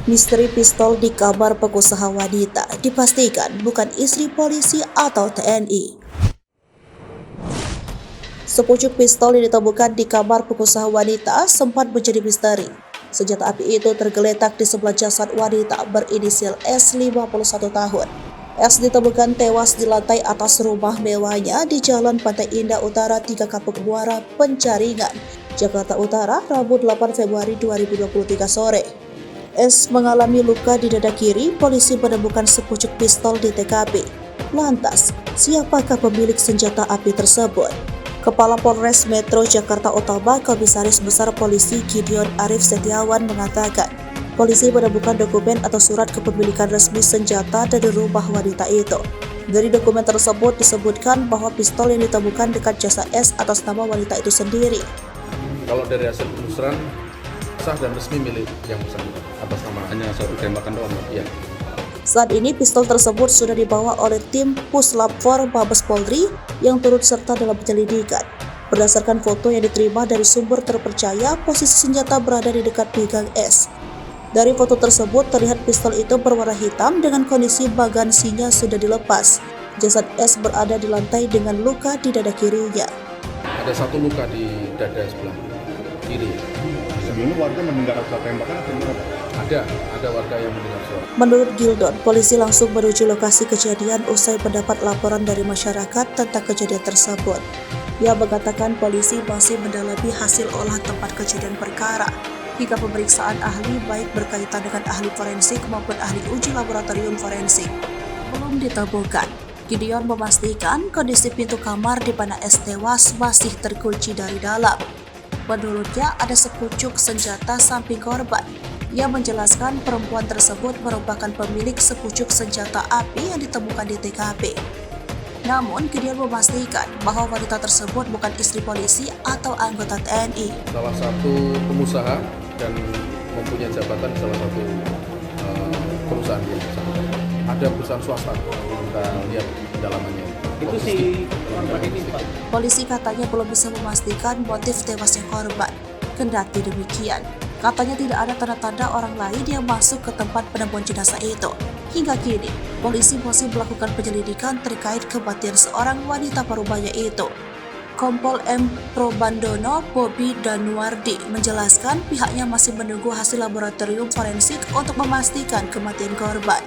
Misteri pistol di kamar pengusaha wanita dipastikan bukan istri polisi atau TNI. Sepucuk pistol yang ditemukan di kamar pengusaha wanita sempat menjadi misteri. Senjata api itu tergeletak di sebelah jasad wanita berinisial S 51 tahun. S ditemukan tewas di lantai atas rumah mewahnya di Jalan Pantai Indah Utara 3 Kapuk Muara, Penjaringan, Jakarta Utara, Rabu 8 Februari 2023 sore. S mengalami luka di dada kiri. Polisi menemukan sepucuk pistol di TKP. Lantas, siapakah pemilik senjata api tersebut? Kepala Polres Metro Jakarta Utara Komisaris Besar Polisi Gideon Arif Setiawan mengatakan, polisi menemukan dokumen atau surat kepemilikan resmi senjata dari rumah wanita itu. Dari dokumen tersebut disebutkan bahwa pistol yang ditemukan dekat jasa S atas nama wanita itu sendiri. Kalau dari hasil penelusuran, sah dan resmi milik yang bersangkutan atas nama, hanya satu tembakan doang. Ya. Saat ini pistol tersebut sudah dibawa oleh tim Puslap 4 Mabes Polri yang turut serta dalam penyelidikan. Berdasarkan foto yang diterima dari sumber terpercaya, posisi senjata berada di dekat pinggang S. Dari foto tersebut terlihat pistol itu berwarna hitam dengan kondisi bagansinya sudah dilepas. Jasad S berada di lantai dengan luka di dada kirinya. Ada satu luka di dada sebelah kiri. Sebelumnya warga mendengar suara tembakan atau gimana? Ada warga yang mendengar suara. Menurut Gildon, polisi langsung menuju lokasi kejadian usai mendapat laporan dari masyarakat tentang kejadian tersebut. Ia mengatakan polisi masih mendalami hasil olah tempat kejadian perkara hingga pemeriksaan ahli baik berkaitan dengan ahli forensik maupun ahli uji laboratorium forensik belum ditemukan. Gideon memastikan kondisi pintu kamar di mana S tewas masih terkunci dari dalam. Menurutnya ada sepucuk senjata samping korban. Ia menjelaskan perempuan tersebut merupakan pemilik sepucuk senjata api yang ditemukan di TKP. Namun, Gideon memastikan bahwa wanita tersebut bukan istri polisi atau anggota TNI. Salah satu pengusaha dan mempunyai jabatan di salah satu perusahaan yang bersangkutan. Ada perusahaan swasta, kita lihat pendalamannya. Itu si korban ini, Pak. Polisi katanya belum bisa memastikan motif tewasnya korban. Kendati demikian, katanya tidak ada tanda-tanda orang lain yang masuk ke tempat penemuan jenazah itu. Hingga kini, polisi masih melakukan penyelidikan terkait kematian seorang wanita parubaya itu. Kompol M. Probandono Bobi Danuardi menjelaskan pihaknya masih menunggu hasil laboratorium forensik untuk memastikan kematian korban.